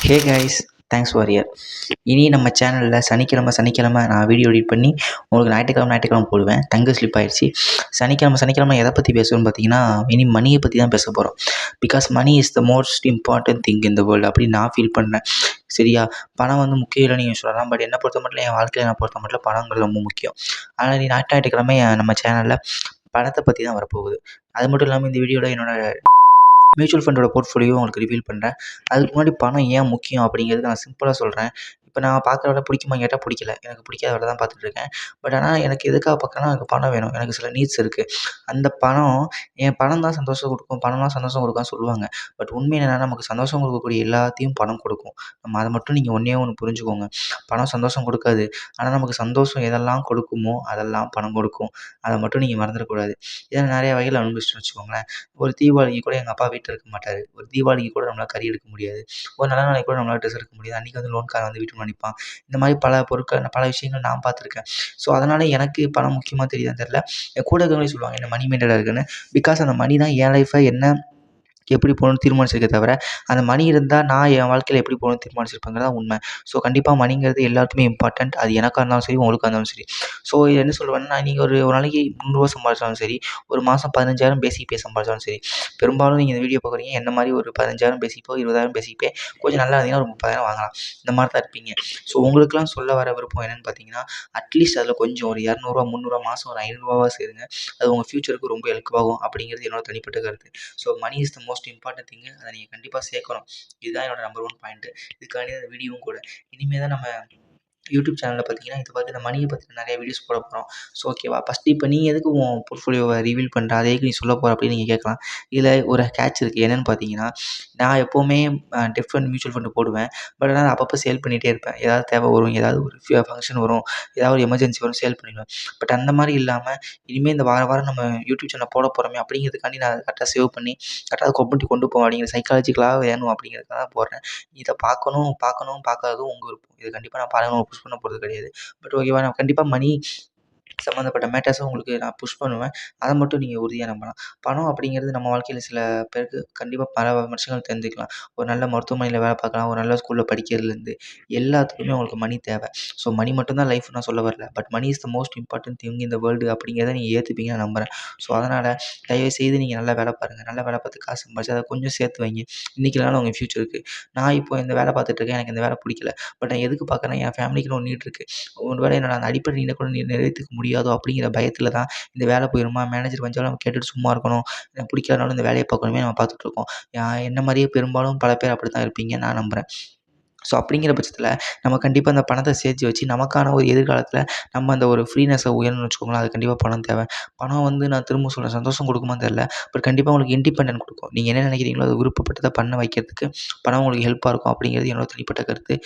Hey guys, thanks for year. இனி நம்ம சேனலில் சனிக்கிழமை நான் வீடியோ எடிட் பண்ணி உங்களுக்கு ஞாயிற்றுக்கிழமை போடுவேன். டங்கு ஸ்லிப் ஆகிடுச்சு. சனிக்கிழமை எதை பற்றி பேசுவோன்னு பார்த்தீங்கன்னா, இனி மணியை பற்றி தான் பேச போகிறோம். Because money is the most important thing in the world அப்படின்னு நான் ஃபீல் பண்ணுறேன். சரியா, பணம் வந்து முக்கியம் இல்லை நீங்கள் சொல்லலாம். பட் என்னை பொறுத்த மட்டும் என் வாழ்க்கையில் என்னை பொறுத்த மட்டும் பணங்கிறது ரொம்ப முக்கியம். ஆனால் நீ ஞாயிற்றுக்கிழமை நம்ம சேனலில் பணத்தை பற்றி தான் வரப்போகுது. அது மட்டும் இல்லாமல் இந்த வீடியோவில் என்னோடய மியூச்சுவல் ஃபண்டோட போர்ட்ஃபோலியோ உங்களுக்கு ரிவீல் பண்ணுறேன். அதுக்கு முன்னாடி பணம் ஏன் முக்கியம் அப்படிங்கிறது நான் சிம்பிளாக சொல்கிறேன். இப்போ நான் பார்க்குற வேலை பிடிக்குமா கேட்டால் பிடிக்கல. எனக்கு பிடிக்காத வேலை தான் பார்த்துட்ருக்கேன். பட் ஆனால் எனக்கு எதுக்காக பார்க்குறேன்னா, எனக்கு பணம் வேணும். எனக்கு சில நீட்ஸ் இருக்குது. அந்த பணம் பணம் தான் சந்தோஷம் கொடுக்கும், பணம் தான் சந்தோஷம் கொடுக்கும்னு சொல்லுவாங்க. பட் உண்மை என்னன்னா, நமக்கு சந்தோஷம் கொடுக்கக்கூடிய எல்லாத்தையும் பணம் கொடுக்கும். நம்ம அதை மட்டும் நீங்கள் ஒன்றே ஒன்று புரிஞ்சுக்கோங்க. பணம் சந்தோஷம் கொடுக்காது. ஆனால் நமக்கு சந்தோஷம் எதெல்லாம் கொடுக்குமோ அதெல்லாம் பணம் கொடுக்கும். அதை மட்டும் நீங்கள் மறந்துடக்கூடாது. இதில் நிறைய வகையில் அனுபவிச்சுட்டு வச்சுக்கோங்களேன். ஒரு தீபாவளிக்கு கூட எங்கள் அப்பா வீட்டில் இருக்க மாட்டார். ஒரு தீபாவளிக்கு கூட நம்மளால் கறி எடுக்க முடியாது. ஒரு நல்ல நாளைக்கு கூட நம்மளால் ட்ரெஸ் எடுக்க முடியாது. அன்றைக்கி வந்து லோன்காரன் வந்து வீட்டுக்கு நிற்பான். இந்த மாதிரி பல பொருட்கள், பல விஷயங்கள் நான் பார்த்துருக்கேன். ஸோ அதனால் எனக்கு பணம் முக்கியமாக தெரியுதான்னு தெரில. என் கூட இருக்கிறவங்களே சொல்லுவாங்க என்ன மணி மைண்டடாக இருக்குன்னு. பிகாஸ் அந்த மணி தான் என் லைஃப்பை என்ன எப்படி போகணும்னு தீர்மானிச்சிருக்கே தவிர, அந்த மணி இருந்தால் நான் என் வாழ்க்கையில் எப்படி போகணும்னு தீர்மானிச்சிருப்பேங்கிறது தான் உண்மை. ஸோ கண்டிப்பாக மணிங்கிறது எல்லாருக்குமே இம்பார்ட்டன்ட். அது எனக்கா இருந்தாலும் சரி, உங்களுக்கா இருந்தாலும் சரி. ஸோ இது என்ன சொல்லுவேன்னா, நீங்கள் ஒரு நாளைக்கு ரூ. 300 சம்பாதிச்சாலும் சரி, ஒரு மாதம் 15,000 பேசிக் பே சம்பாதிச்சாலும் சரி, பெரும்பாலும் நீங்கள் இந்த வீடியோ பார்க்குறீங்க என்ன மாதிரி ஒரு 15,000 பேசிக் பே, 20,000 பேசிக் பே, கொஞ்சம் நல்லா இருந்தீங்கன்னா ஒரு 30,000 வாங்கலாம். இந்த மாதிரி தான் இருப்பீங்க. ஸோ உங்களுக்குலாம் சொல்ல வர விருப்பம் என்னென்னு பார்த்தீங்கன்னா, அட்லீஸ்ட் அதில் கொஞ்சம் ஒரு ரூ. 200, 300 மாதம் ஒரு ரூ. 500 சேருங்க. அது உங்கள் ஃப்யூச்சருக்கு ரொம்ப ஹெல்ப் ஆகும் அப்படிங்கிறது என்னோட தனிப்பட்ட கருத்து. So money is the most important thing. அதை நீங்கள் கண்டிப்பாக சேர்க்கணும். இதுதான் என்னோட நம்பர் 1 பாயிண்ட்டு. இதுக்காண்டி இந்த வீடியோவும் கூட. இனிமேல் தான் நம்ம யூடியூப் சேனலில் பார்த்தீங்கன்னா, இதை பற்றி இந்த மணியை பற்றி நிறைய வீடியோஸ் போட போகிறோம். ஸோ ஓகேவா, ஃபஸ்ட்டு இப்போ நீ எதுக்கு உன் போர்ட்ஃபோலியோவை ரிவீல் பண்ணுற, அதே நீ சொல்ல போகிற அப்படின்னு நீங்கள் கேட்கலாம். இதில் ஒரு கேட்ச் இருக்குது. என்னென்னு பார்த்தீங்கன்னா, நான் எப்போவுமே டிஃப்ரெண்ட் மியூச்சுவல் ஃபண்டு போடுவேன். பட் ஆனால் அப்பப்போ சேல் பண்ணிகிட்டே இருப்பேன். ஏதாவது தேவை வரும், ஏதாவது ஒரு ஃபங்க்ஷன் வரும், ஏதாவது ஒரு எமர்ஜென்சி வரும், சேல் பண்ணிடுவேன். பட் அந்த மாதிரி இல்லாமல் இனிமேல் இந்த வாரம் நம்ம யூடியூப் சேனல் போட போகிறோமே அப்படிங்கிறதுக்காண்டி நான் கரெக்டாக சேவ் பண்ணி கரெக்டாக அதை கொண்டு போவேன். அப்படிங்கிற சைக்காலஜிக்கலாக வேணும் அப்படிங்கிறதுக்காக தான் போடுறேன். இதை பார்க்காததும் உங்கள் விருப்பம். இதை கண்டிப்பாக நான் பாருங்கள் புஷ் பண்ண போகிறது கிடையாது. பட் ஓகேவா, நான் கண்டிப்பாக மணி சம்மந்தப்பட்ட மேட்டர்ஸை உங்களுக்கு நான் புஷ் பண்ணுவேன். அதை மட்டும் நீங்கள் உறுதியாக நம்பலாம். பணம் அப்படிங்கிறது நம்ம வாழ்க்கையில் சில பேருக்கு கண்டிப்பாக பல விஷயங்கள் தெரிஞ்சுக்கலாம். ஒரு நல்ல மருத்துவமனையில் வேலை பார்க்கலாம், ஒரு நல்ல ஸ்கூலில் படிக்கிறதுலேருந்து எல்லாத்துக்குமே உங்களுக்கு மணி தேவை. ஸோ மணி மட்டும் தான் லைஃப் நான் சொல்ல வரல. But money is the most important thing இந்த வேர்ல்டு அப்படிங்கிறத நீங்கள் ஏற்றுப்பீங்கன்னு நான் நம்புகிறேன். ஸோ அதனால் தயவுசெய்து நீங்கள் நல்லா வேலை பாருங்கள். நல்லா வேலை பார்த்து காசு சம்பாதிச்சு அதை கொஞ்சம் சேர்த்து வைங்க. இன்றைக்கி இல்லைனாலும் உங்கள் ஃப்யூச்சருக்கு. நான் இப்போ இந்த வேலை பார்த்துட்ருக்கேன். எனக்கு இந்த வேலை பிடிக்கல. பட் நான் எதுக்கு பார்க்குறேன்னா, என் ஃபேமிலிக்குன்னு ஒரு நீட் இருக்குது. ஒரு வேளை என்னோட அந்த அடிப்படை நீடை கூட நிறைவேற்றிக்க முடியாதோ அப்படிங்கிற பயத்தில் தான் இந்த வேலை போயிருமா, மேனேஜர் வந்தாலும் நம்ம கேட்டுட்டு சும்மா இருக்கணும், எனக்கு பிடிக்காதனாலும் இந்த வேலையை பார்க்கணுமே நம்ம பார்த்துட்ருக்கோம். என்ன மாதிரியே பெரும்பாலும் பல பேர் அப்படி தான் இருப்பீங்கன்னு நான் நம்புகிறேன். ஸோ அப்படிங்கிற பட்சத்தில் நம்ம கண்டிப்பாக அந்த பணத்தை சேர்த்து வச்சு நமக்கான ஒரு எதிர்காலத்தில் நம்ம அந்த ஒரு ஃப்ரீனஸை உயரணும்னு வச்சுக்கோங்களேன். அது கண்டிப்பாக பணம் தேவை. பணம் வந்து நான் திரும்ப சொல்கிறேன், சந்தோஷம் கொடுக்குமான்னு தெரில. பட் கண்டிப்பாக உங்களுக்கு இண்டிபெண்டன்ட் கொடுக்கும். நீங்கள் என்ன நினைக்கிறீங்களோ அது விருப்பப்பட்டதை பண்ண வைக்கிறதுக்கு பணம் உங்களுக்கு ஹெல்ப்பாக இருக்கும் அப்படிங்கிறது என்னோட தனிப்பட்ட கருத்து.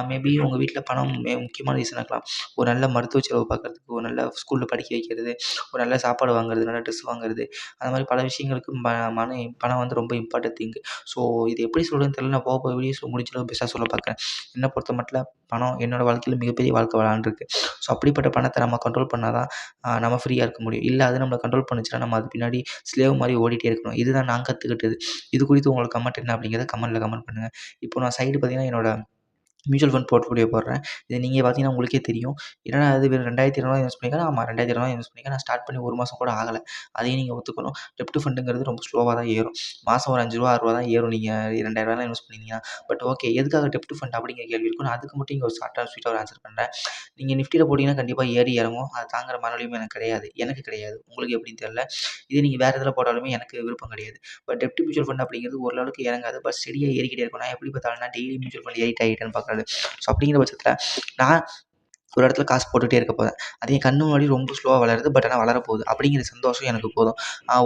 மேபி உங்கள் வீட்டில் பணம் முக்கியமான ரீசனாக இருக்கலாம். ஒரு நல்ல மருத்துவ செலவு பார்க்குறதுக்கு, ஒரு நல்ல ஸ்கூலில் படிக்க வைக்கிறது, ஒரு நல்ல சாப்பாடு வாங்குறது, நல்ல ட்ரெஸ் வாங்குறது, அந்த மாதிரி பல விஷயங்களுக்கு பணம் வந்து ரொம்ப இம்பார்ட்டன்ட் திங்கு. ஸோ இது எப்படி சொல்கிறதுன்னு தெரியல. நான் போக வீடியோஸ் முடிஞ்ச அளவு பெஸ்ட்டாக சொல்ல பார்க்குறேன். என்னை பொறுத்த மட்டும் பணம் என்னோடய வாழ்க்கையில் மிகப்பெரிய வாழ்க்கை விளையாண்டுருக்கு. ஸோ அப்படிப்பட்ட பணத்தை நம்ம கண்ட்ரோல் பண்ணால் தான் நம்ம ஃப்ரீயாக இருக்க முடியும். இல்லை அது நம்மளை கண்ட்ரோல் பண்ணுச்சுன்னா நம்ம அது பின்னாடி ஸ்லேவ் மாதிரி ஓடிட்டே இருக்கணும். இதுதான் நான் கற்றுக்கிட்டது. இது குறித்து உங்களுக்கு கமெண்ட் என்ன அப்படிங்கிறத கமெண்ட் பண்ணுங்கள். இப்போ நான் சைடு பார்த்தீங்கன்னா என்னோட மியூச்சுவல் ஃபண்ட் போர்ட்ஃபோலியோ போடுறேன். இதை நீங்கள் பார்த்தீங்கன்னா உங்களுக்கே தெரியும். என்னடா அது வெறும் ரூ. 2,200 இன்வெஸ்ட் பண்ணியிருக்கேன். ஆமாம், ரூ. 2,200 இன்வெஸ்ட் பண்ணியிருக்கேன். நான் ஸ்டார்ட் பண்ணி 1 மாதம் கூட ஆகலை. அதையும் நீங்கள் ஒத்துக்கணும். டெப்ட் ஃபண்டுங்கிறது ரொம்ப ஸ்லோவாக தான் ஏறும். மாதம் ஒரு ரூ. 5 ரூ. 6 தான் ஏறும். நீங்கள் ரூ. 2,000 இன்வெஸ்ட் பண்ணிங்கன்னா. பட் ஓகே, எதுக்காக டெப்ட் ஃபண்ட் அப்படிங்கிற கேள்வி இருக்கும். நான் அதுக்கு மட்டும் இங்கே ஒரு ஷார்ட் அண்ட் ஸ்வீட்டாக ஒரு ஆன்சர் பண்ணுறேன். நீங்கள் நிஃப்டியில் போட்டிங்கன்னா கண்டிப்பாக ஏறி இறங்கும். அது தாங்குற மனநிலையும் எனக்கு கிடையாது. உங்களுக்கு எப்படின்னு தெரியல. இதே நீங்கள் வேறு இதில் போட்டாலுமே எனக்கு விருப்பம் கிடையாது. பட் டெப்ட் மியூச்சுவல் ஃபண்ட் அப்படிங்கிறது ஓரளவுக்கு இறங்காது. பட் ஸ்டெடியாக ஏறிக்கிட்டே இருக்கும். நான் எப்படி பார்த்தாலும்னா டெய்லி மியூச்சுவல் ஃபண்ட் ஏறிட்டேன்னு பார்க்குறது. ஸோ அப்படிங்கிற பட்சத்தில் நான் ஒரு இடத்துல காசு போட்டுகிட்டே இருக்க போகிறேன். அது என் கண்ணு முன்னாடி ரொம்ப ஸ்லோவாக வளருது. பட் ஆனால் வளரப்போகுது. அப்படிங்கிற சந்தோஷம் எனக்கு போதும்.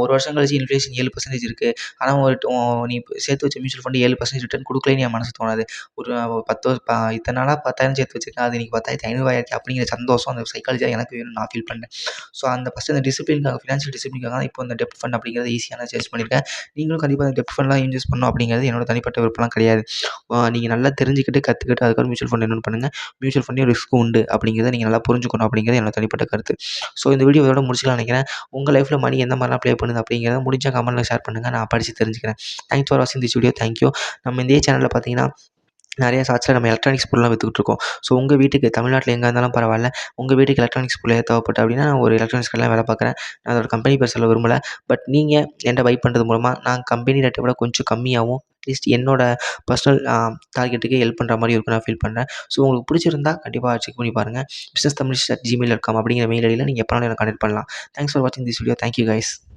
ஒரு வருஷம் கழிச்சு இன்ஃப்ளேஷன் 7% இருக்குது. ஆனால் நீ சேர்த்து வச்ச மியூச்சுவல் ஃபண்டு 7% ரிட்டர்ன் கொடுக்கலன்னு என் மனசு தோணாது. ஒரு 10 இத்தனை நாளாக 10,000 சேர்த்து வச்சிருக்கேன். அது இன்னைக்கு 10,500 ஆயிடுச்சு அப்படிங்கிற சந்தோஷம் அந்த சைக்காலஜியாக எனக்கு வேணும்னு நான் ஃபீல் பண்ணேன். ஸோ ஃபஸ்ட்டு அந்த டிசிப்ளினுக்காக, ஃபினான்ஷியல் டிசிப்ளினுக்காக தான் இப்போ அந்த டெப்ட் ஃபண்ட் அப்படிங்கிறது ஈஸியான சர்ச் பண்ணியிருக்கேன். நீங்களும் கண்டிப்பாக அந்த டெப்ட் ஃபண்ட்லாம் இன்வெஸ்ட் பண்ணணும் அப்படிங்கிறது என்னோட தனிப்பட்ட விருப்பம்லாம் கிடையாது. நீங்கள் நல்லா தெரிஞ்சுக்கிட்டு கற்றுக்கிட்டு அதுக்கப்புறம் மியூச்சுவல் ஃபண்ட் என்னென்னு பண்ணுங்கள். மியூச்சுவல் ஃபண்ட்லேயும் ரிஸ்க்கும் உண்டு அப்படிங்கிறத நீங்கள் நல்லா புரிஞ்சுக்கணும் அப்படிங்கிறது என்னோட தனிப்பட்ட கருத்து. ஸோ இந்த வீடியோ இதோட முடிச்சுக்கலாம்னு நினைக்கிறேன். உங்கள் லைஃப்பில் மணி எந்த மாதிரிலாம் ப்ளே பண்ணுது அப்படிங்கிறத முடிஞ்சால் கமெண்ட்டில் ஷேர் பண்ணுங்கள். நான் படித்து தெரிஞ்சுக்கிறேன். தேங்க்ஸ் ஃபார் வாட்சிங் திஸ் வீடியோ. தேங்க்யூ. நம்ம இதே சேனலில் பார்த்தீங்கன்னா நிறைய ஷாட்ஸில் நம்ம எலக்ட்ரானிக்ஸ் பொருள்லாம் விற்றுக்கிட்டுருக்கோம். ஸோ உங்கள் வீட்டுக்கு தமிழ்நாட்டில் எங்கே இருந்தாலும் பரவாயில்ல, உங்கள் வீட்டுக்கு எலக்ட்ரானிக்ஸ் பொருள் ஏதாவது தேவைப்பட்டு அப்படின்னா, நான் ஒரு எலக்ட்ரானிக்ஸ் கடையில வேலை பார்க்குறேன். நான் அதோட கம்பெனி பேர் சொல்ல விரும்பல. பட் நீங்கள் என்ட்ட பை பண்ணுறது மூலமாக நான் கம்பெனி ரேட்டை விட கொஞ்சம் கம்மியாகவும், அட்லீஸ்ட் என்னோட பர்சனல் டார்கெட்டுக்கு ஹெல்ப் பண்ணுற மாதிரி இருக்கும் நான் ஃபீல் பண்ணுறேன். ஸோ உங்களுக்கு பிடிச்சிருந்தா கண்டிப்பாக செக் பண்ணி பாருங்கள். businesstamilish@gmail.com அப்படிங்கிற மெயில் ஐடியில் நீங்கள் எப்போனாலும் எனக்கு கான்டெக்ட் பண்ணலாம். தேங்க்ஸ் ஃபார் வாட்சிங் this video. Thank you guys.